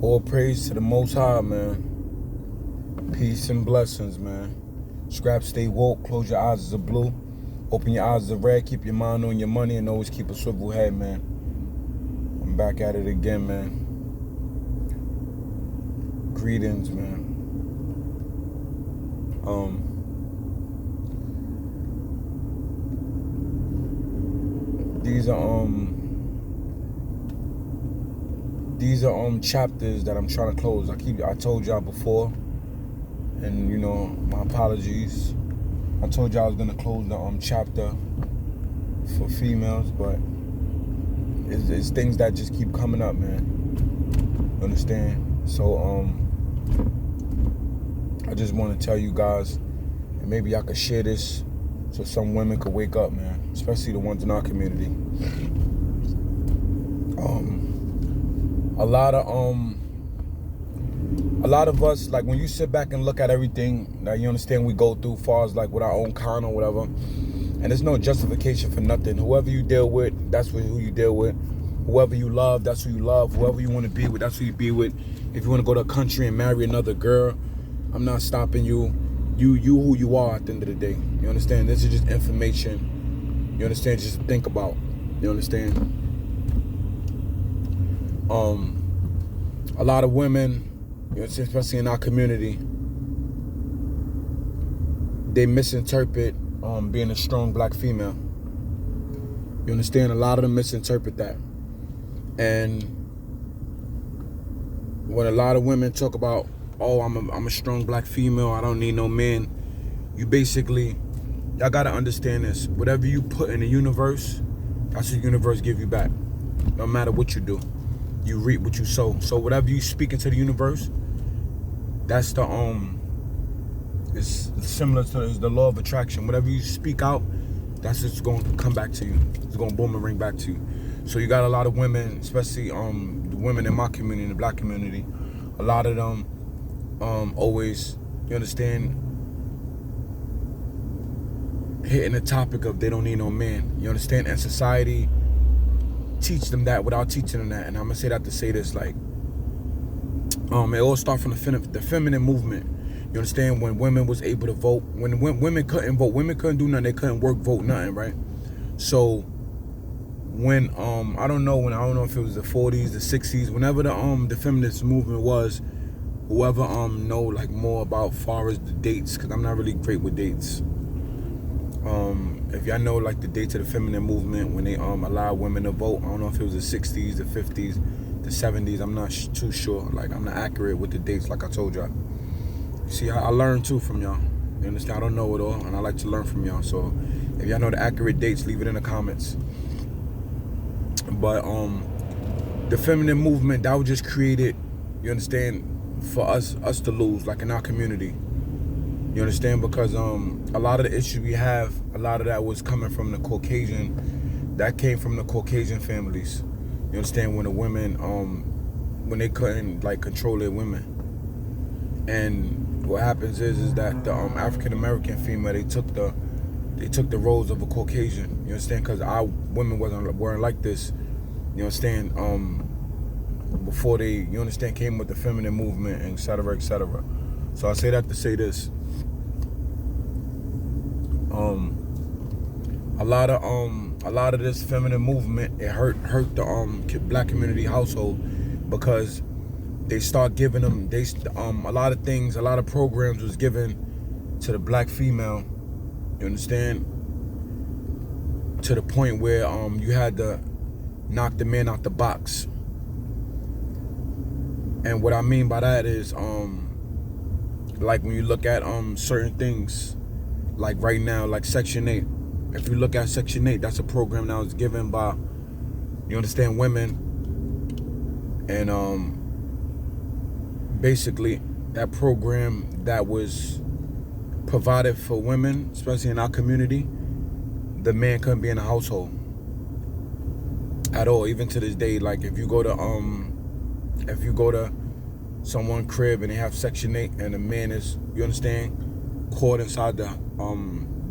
All praise to the Most High, man. Peace and blessings, man. Scrap, stay woke. Close your eyes as a blue. Open your eyes as a red. Keep your mind on your money and always keep a swivel head, man. I'm back at it again, man. Greetings, man. These are chapters that I'm trying to close. I told y'all before, and my apologies. I told y'all I was gonna close the chapter for females, but it's things that just keep coming up, man. You understand? So I just want to tell you guys, and maybe I could share this so some women could wake up, man, especially the ones in our community. A lot of us, like, when you sit back and look at everything that you understand we go through, far as like with our own kind or whatever, and there's no justification for nothing. Whoever you deal with, that's who you deal with. Whoever you love, that's who you love. Whoever you want to be with, that's who you be with. If you want to go to a country and marry another girl, I'm not stopping you. You who you are at the end of the day. You understand? This is just information. You understand? Just think about. You understand? A lot of women, especially in our community, they misinterpret being a strong black female. You understand? A lot of them misinterpret that. And when a lot of women talk about, oh, I'm a strong black female, I don't need no man, y'all gotta understand this. Whatever you put in the universe, that's what the universe give you back. No matter what you do, you reap what you sow. So whatever you speak into the universe, that's the it's similar to the law of attraction. Whatever you speak out, that's what's going to come back to you. It's going to boomerang back to you. So you got a lot of women, especially the women in my community, in the black community, a lot of them always, you understand, hitting the topic of they don't need no man. You understand? And society teach them that without teaching them that. And I'm gonna say that to say this, like, it all started from the feminine movement. You understand? When women was able to vote, when women couldn't vote, women couldn't do nothing, they couldn't work, vote, nothing, right? So when I don't know if it was the 40s, the 60s, whenever the feminist movement was, whoever know like more about far as the dates, because I'm not really great with dates. If y'all know like the dates of the feminine movement when they allowed women to vote, I don't know if it was the 60s, the 50s, the 70s. I'm not too sure. Like, I'm not accurate with the dates, like I told y'all. See, I learn too from y'all. You understand? I don't know it all, and I like to learn from y'all. So if y'all know the accurate dates, leave it in the comments. But the feminine movement, that was just created, you understand, for us to lose, like in our community. You understand? Because a lot of the issues we have, a lot of that was coming from the Caucasian. That came from the Caucasian families. You understand? When the women, when they couldn't like control their women. And what happens is that the African American female, they took the roles of a Caucasian. You understand? Because our women weren't like this. You understand? Before they, you understand, came with the feminine movement, and et cetera, et cetera. So I say that to say this. A lot of this feminine movement, it hurt the black community household, because they start giving them a lot of things, a lot of programs was given to the black female. You understand? To the point where you had to knock the man out the box. And what I mean by that is like when you look at certain things, like right now, like Section 8. If you look at Section 8, that's a program that was given by, you understand, women. And basically, that program that was provided for women, especially in our community, the man couldn't be in the household at all. Even to this day, like if you go to someone's crib and they have Section 8 and the man is, you understand, caught inside the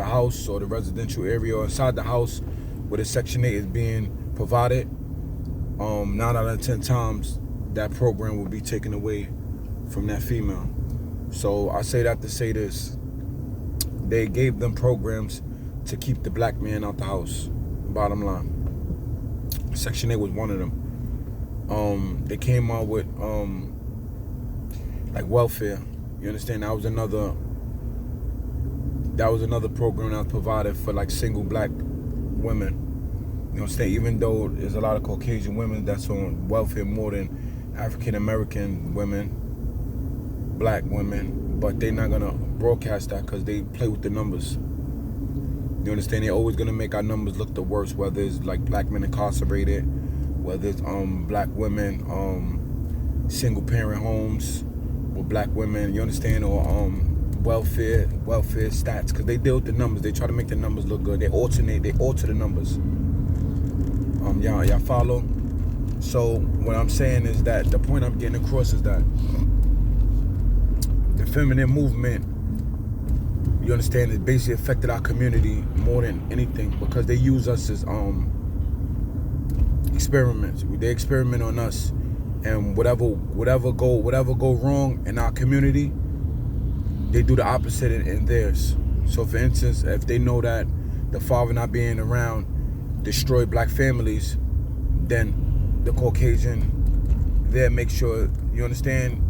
house or the residential area or inside the house where the Section 8 is being provided, 9 out of 10 times that program will be taken away from that female. So I say that to say this. They gave them programs to keep the black man out the house. Bottom line. Section 8 was one of them. They came out with like welfare. You understand? That was another program that was provided for like single black women. You understand? Even though there's a lot of Caucasian women that's on welfare more than African American women, black women, but they're not gonna broadcast that because they play with the numbers. You understand? They're always gonna make our numbers look the worst, whether it's like black men incarcerated, whether it's black women, single parent homes with black women, you understand, or welfare stats, because they deal with the numbers. They try to make the numbers look good. They alter the numbers. Y'all follow? So what I'm saying is that the point I'm getting across is that the feminine movement, you understand, it basically affected our community more than anything because they use us as experiments. They experiment on us, and whatever go wrong in our community, they do the opposite in theirs. So for instance, if they know that the father not being around destroy black families, then the Caucasian there make sure, you understand,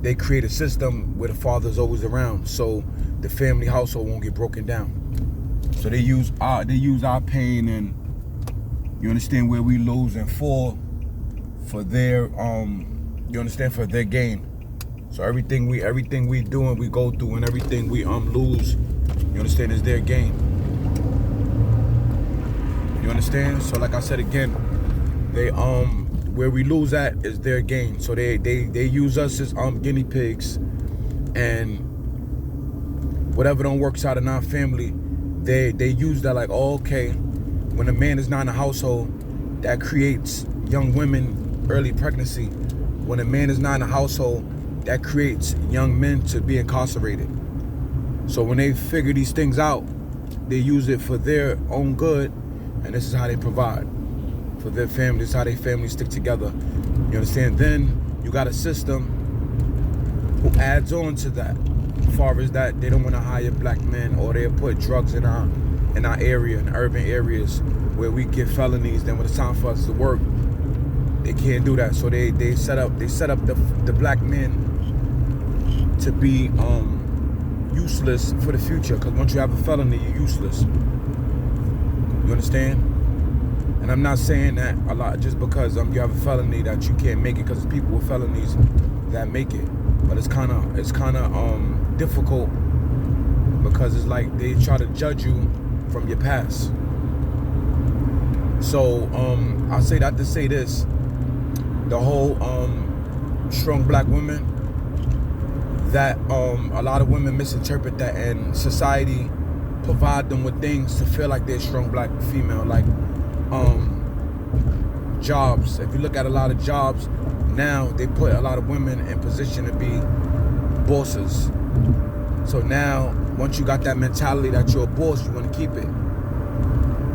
they create a system where the father's always around, so the family household won't get broken down. So they use our pain and, you understand, where we lose and fall for their you understand, for their gain. So everything we do and we go through and everything we lose, you understand, is their gain. You understand? So like I said again, they where we lose at is their gain. So they use us as guinea pigs, and whatever don't works out in our family, they use that like, oh, okay, when a man is not in a household, that creates young women early pregnancy. When a man is not in a household, that creates young men to be incarcerated. So when they figure these things out, they use it for their own good, and this is how they provide for their family. This is how their families stick together. You understand? Then you got a system who adds on to that. As far as that, they don't want to hire black men, or they'll put drugs in our area, in urban areas where we get felonies. Then when it's time for us to work, they can't do that. So they set up the black men to be useless for the future, because once you have a felony, you're useless. You understand? And I'm not saying that a lot just because you have a felony that you can't make it, because there's people with felonies that make it. But it's kind of difficult, because it's like they try to judge you from your past. So I say that to say this: the whole strong black women, that a lot of women misinterpret that, and society provide them with things to feel like they're strong black female, like jobs. If you look at a lot of jobs now, they put a lot of women in position to be bosses. So now, once you got that mentality that you're a boss, you want to keep it,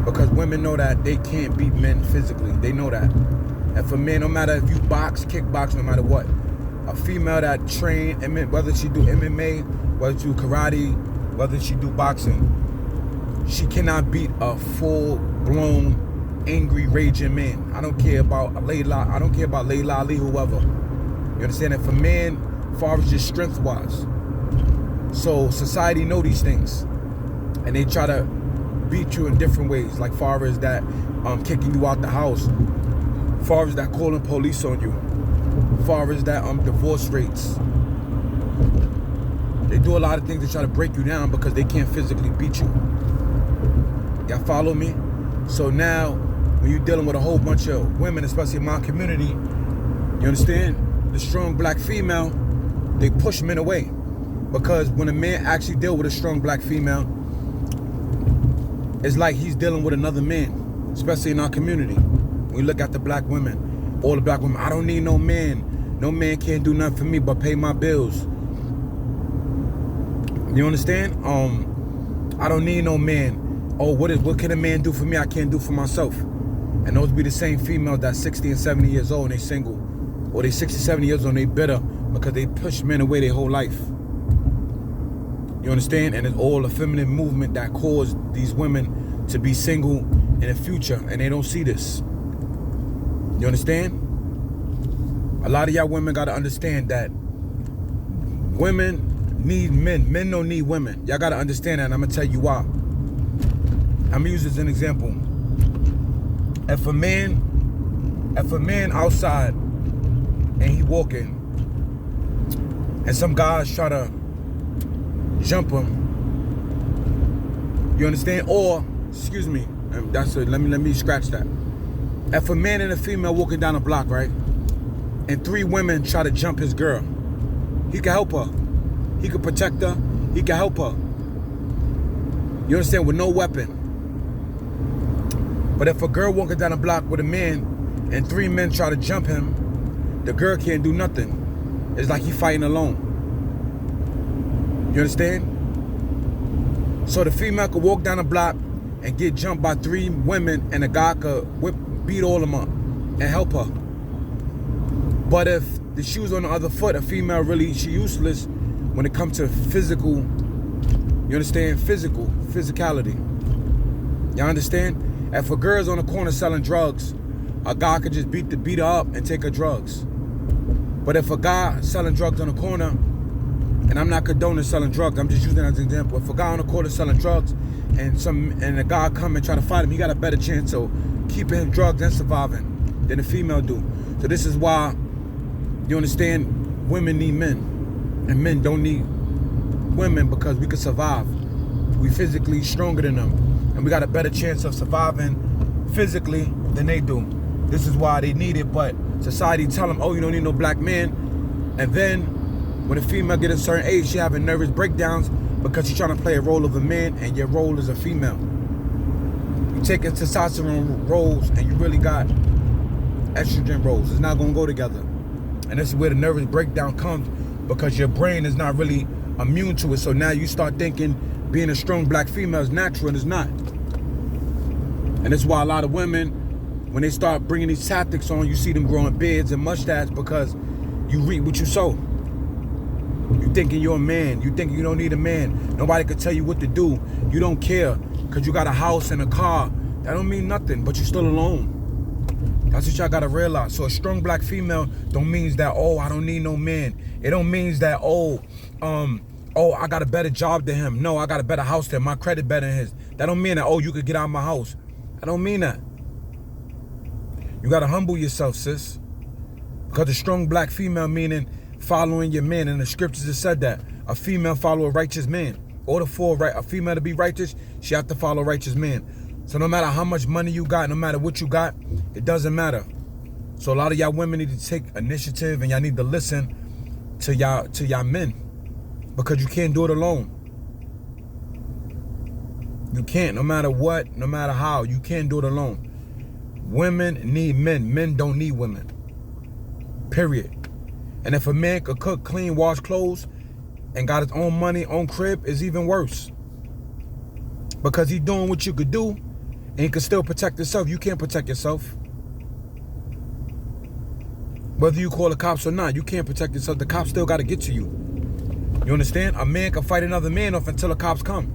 because women know that they can't beat men physically. They know that. And for men, no matter if you box, kickbox, no matter what, a female that train, whether she do MMA, whether she do karate, whether she do boxing, she cannot beat a full-blown, angry, raging man. I don't care about Layla. I don't care about Layla Ali, whoever. You understand? And for men, far as just strength-wise. So society know these things, and they try to beat you in different ways. Like far as that, kicking you out the house. Far as that, calling police on you. Far as that, divorce rates. They do a lot of things to try to break you down because they can't physically beat you. Y'all follow me? So now, when you're dealing with a whole bunch of women, especially in my community, you understand? The strong black female, they push men away. Because when a man actually deals with a strong black female, it's like he's dealing with another man, especially in our community. When you look at the black women, all the black women, I don't need no man. No man can't do nothing for me but pay my bills. You understand? I don't need no man. Oh, what can a man do for me I can't do for myself? And those be the same females that's 60 and 70 years old and they single. or they 60, 70 years old and they bitter because they push men away their whole life. You understand? And it's all a feminine movement that caused these women to be single in the future, and they don't see this. You understand? A lot of y'all women got to understand that women need men. Men don't need women. Y'all got to understand that, and I'm going to tell you why. I'm going to use this as an example. If a man outside and he walking and some guys try to jump him, you understand? Or, excuse me, let me scratch that. If a man and a female walking down the block, right, and 3 women try to jump his girl, he can help her. He can protect her. He can help her. You understand? With no weapon. But if a girl walking down the block with a man and 3 men try to jump him, the girl can't do nothing. It's like he fighting alone. You understand? So the female could walk down the block and get jumped by 3 women, and the guy could beat all of them up and help her. But if the shoe's on the other foot, a female really, she useless when it comes to physical, you understand? Physicality. Y'all understand? If a girl's on the corner selling drugs, a guy could just beat her up and take her drugs. But if a guy selling drugs on the corner, and I'm not condoning selling drugs, I'm just using that as an example. If a guy on the corner selling drugs and a guy come and try to fight him, he got a better chance of keeping him drugs and surviving than a female do. So this is why, you understand, women need men and men don't need women, because we can survive. We physically stronger than them, and we got a better chance of surviving physically than they do. This is why they need it, but society tell them, oh, you don't need no black man. And then when a female get a certain age, she having nervous breakdowns because she's trying to play a role of a man, and your role is a female. You taking testosterone roles and you really got estrogen roles. It's not gonna go together. And this is where the nervous breakdown comes, because your brain is not really immune to it. So now you start thinking being a strong black female is natural, and it's not. And that's why a lot of women, when they start bringing these tactics on, you see them growing beards and mustaches, because you reap what you sow. You thinking you're a man. You thinking you don't need a man. Nobody could tell you what to do. You don't care because you got a house and a car. That don't mean nothing, but you're still alone. That's what y'all gotta realize. So a strong black female don't means that, oh, I don't need no man. It don't means that, oh, I got a better job than him. No, I got a better house than him. My credit better than his. That don't mean that, oh, you could get out of my house. I don't mean that. You gotta humble yourself, sis. Because a strong black female meaning following your man. And the scriptures have said that a female follow a righteous man. In order for a female to be righteous, she have to follow a righteous man. So no matter how much money you got, no matter what you got, it doesn't matter. So a lot of y'all women need to take initiative, and y'all need to listen to y'all men, because you can't do it alone. You can't, no matter what, no matter how, you can't do it alone. Women need men. Men don't need women. Period. And if a man could cook, clean, wash clothes, and got his own money, own crib, it's even worse. Because he doing what you could do, and he can still protect himself. You can't protect yourself. Whether you call the cops or not, you can't protect yourself. The cops still got to get to you. You understand? A man can fight another man off until the cops come.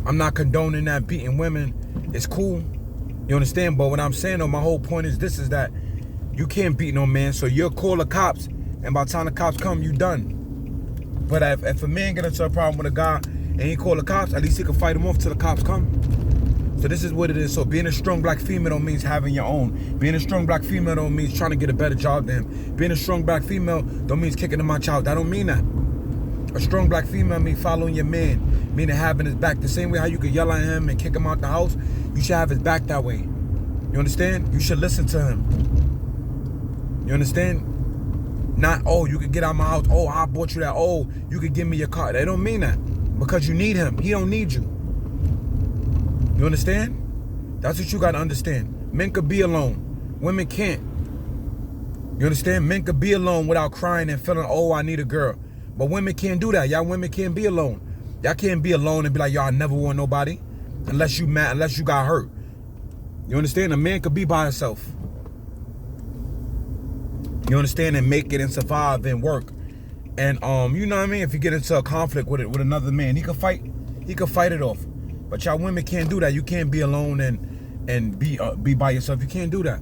I'm not condoning that beating women. It's cool. You understand? But what I'm saying, though, my whole point is this, is that you can't beat no man. So you'll call the cops, and by the time the cops come, you done. But if a man get into a problem with a guy and he call the cops, at least he can fight him off till the cops come. So this is what it is. So being a strong black female don't mean having your own. Being a strong black female don't mean trying to get a better job than him. Being a strong black female don't mean kicking him out your house. That don't mean that. A strong black female means following your man, meaning having his back. The same way how you could yell at him and kick him out the house, you should have his back that way. You understand? You should listen to him. You understand? Not, oh, you could get out of my house. Oh, I bought you that. Oh, you could give me your car. They don't mean that, because you need him. He don't need you. You understand? That's what you got to understand. Men could be alone. Women can't. You understand? Men could be alone without crying and feeling, oh, I need a girl. But women can't do that. Y'all women can't be alone. Y'all can't be alone and be like, yo, I never want nobody. Unless you mad, unless you got hurt. You understand? A man could be by himself. You understand? And make it and survive and work. And you know what I mean? If you get into a conflict with another man, he could fight it off. But y'all women can't do that. You can't be alone and be by yourself. You can't do that.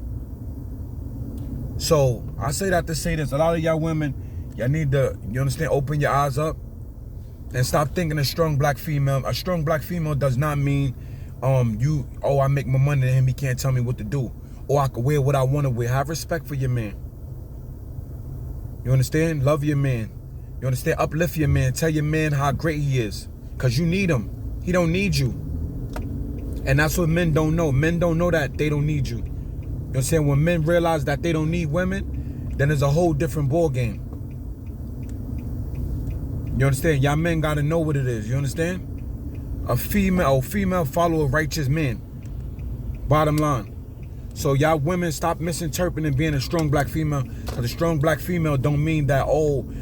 So I say that to say this. A lot of y'all women, y'all need to, you understand, open your eyes up and stop thinking a strong black female. A strong black female does not mean I make more money than him, he can't tell me what to do. Or I can wear what I want to wear. Have respect for your man. You understand? Love your man. You understand? Uplift your man. Tell your man how great he is. Because you need him. He don't need you. And that's what men don't know. Men don't know that they don't need you. You understand? When men realize that they don't need women, then there's a whole different ball game. You understand? Y'all men got to know what it is. You understand? A female follow a righteous man. Bottom line. So y'all women stop misinterpreting being a strong black female. Because a strong black female don't mean that,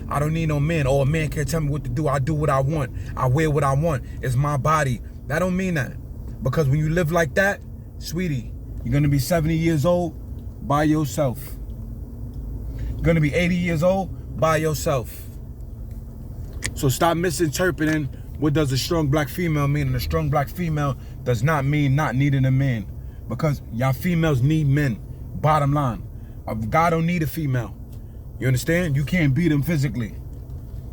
I don't need no man. Or a man can't tell me what to do. I do what I want. I wear what I want. It's my body. That don't mean that. Because when you live like that, sweetie, you're going to be 70 years old by yourself. You're going to be 80 years old by yourself. So stop misinterpreting what does a strong black female mean. And a strong black female does not mean not needing a man. Because y'all females need men. Bottom line. A guy don't need a female. You understand? You can't beat him physically.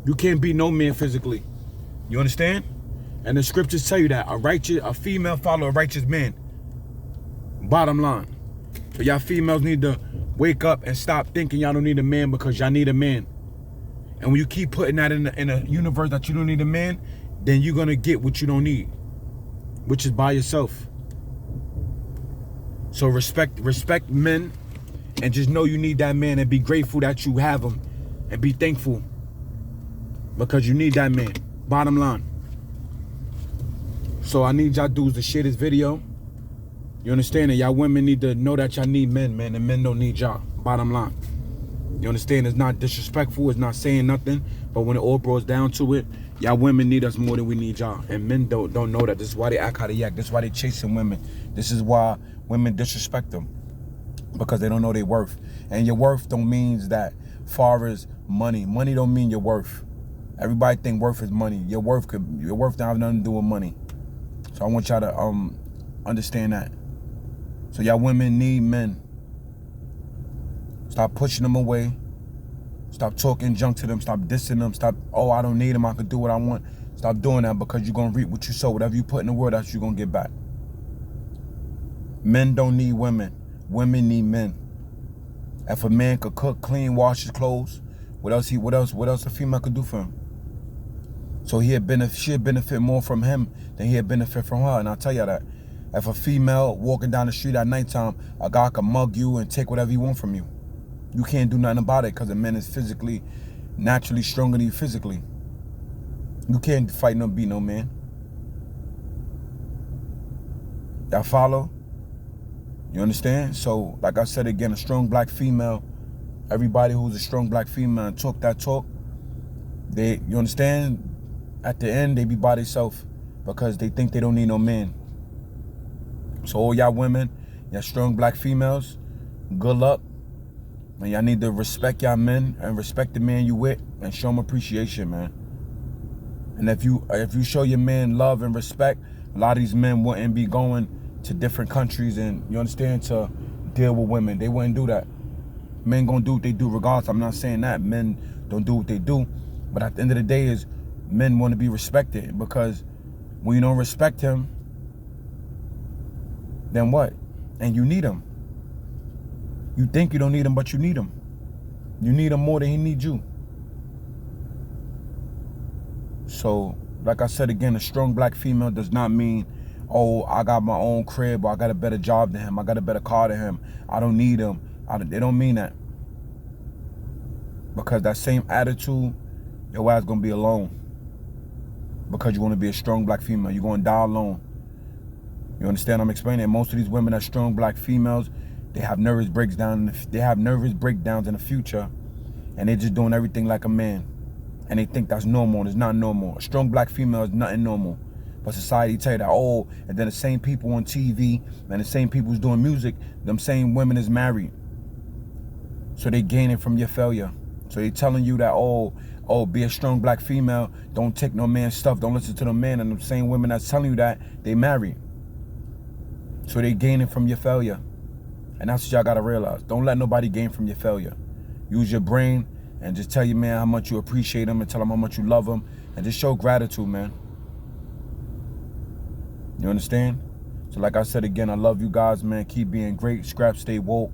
You can't beat no man physically. You understand? And the scriptures tell you that a female follow a righteous man. Bottom line. So y'all females need to wake up and stop thinking y'all don't need a man because y'all need a man. And when you keep putting that in a universe that you don't need a man, then you're gonna get what you don't need, which is by yourself. So respect men, and just know you need that man, and be grateful that you have him, and be thankful because you need that man. Bottom line. So I need y'all dudes to share this video. You understand that y'all women need to know that y'all need men, man, and men don't need y'all. Bottom line. You understand? It's not disrespectful. It's not saying nothing. But when it all boils down to it, y'all women need us more than we need y'all. And men don't know that. This is why they act how they act. This is why they chasing women. This is why women disrespect them. Because they don't know their worth. And your worth don't mean that far as money. Money don't mean your worth. Everybody think worth is money. Your worth don't have nothing to do with money. So I want y'all to understand that. So y'all women need men. Stop pushing them away. Stop talking junk to them. Stop dissing them. Stop, I don't need them. I can do what I want. Stop doing that because you're going to reap what you sow. Whatever you put in the world, that's what you're going to get back. Men don't need women. Women need men. If a man could cook, clean, wash his clothes, what else a female could do for him? So she'd benefit more from him than he'd benefit from her. And I'll tell you that. If a female walking down the street at nighttime, a guy can mug you and take whatever he wants from you. You can't do nothing about it because a man is naturally stronger than you physically. You can't fight beat no man. Y'all follow? You understand? So, like I said again, a strong black female, everybody who's a strong black female and talk that talk, you understand? At the end, they be by themselves because they think they don't need no man. So all y'all women, y'all strong black females, good luck. And y'all need to respect y'all men and respect the man you with and show him appreciation, man. And if you show your man love and respect, a lot of these men wouldn't be going to different countries and, you understand, to deal with women. They wouldn't do that. Men gonna do what they do regardless. I'm not saying that men don't do what they do, but at the end of the day is men want to be respected, because when you don't respect him, then what? And you need him. You think you don't need him, but you need him. You need him more than he needs you. So, like I said again, a strong black female does not mean, I got my own crib, or I got a better job than him, I got a better car than him, I don't need him. They don't mean that. Because that same attitude, your ass gonna be alone. Because you want to be a strong black female. You're gonna die alone. You understand? I'm explaining. Most of these women that are strong black females, they have nervous breakdowns. They have nervous breakdowns in the future, and they're just doing everything like a man, and they think that's normal. And it's not normal. A strong black female is nothing normal, but society tell you that. And then the same people on TV and the same people who's doing music, them same women is married. So they gaining from your failure. So they telling you that, oh, be a strong black female. Don't take no man's stuff. Don't listen to the man. And the same women that's telling you that, they married. So they gaining from your failure. And that's what y'all got to realize. Don't let nobody gain from your failure. Use your brain and just tell your man how much you appreciate him and tell him how much you love him. And just show gratitude, man. You understand? So like I said again, I love you guys, man. Keep being great. Scrap, stay woke.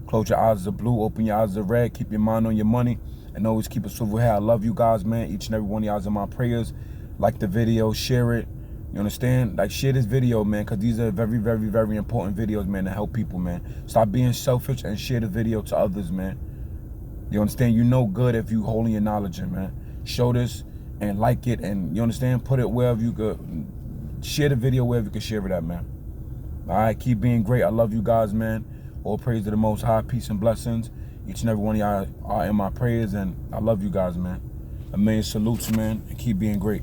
Close your eyes to blue. Open your eyes to red. Keep your mind on your money. And always keep a swivel head. I love you guys, man. Each and every one of y'all is in my prayers. Like the video. Share it. You understand? Like, share this video, man, because these are very, very, very important videos, man, to help people, man. Stop being selfish and share the video to others, man. You understand? You know good if you holding your knowledge in, man. Show this and like it, and you understand? Put it wherever you could. Share the video wherever you can share it at, man. All right? Keep being great. I love you guys, man. All praise to the Most High. Peace and blessings. Each and every one of y'all are in my prayers, and I love you guys, man. A million salutes, man, and keep being great.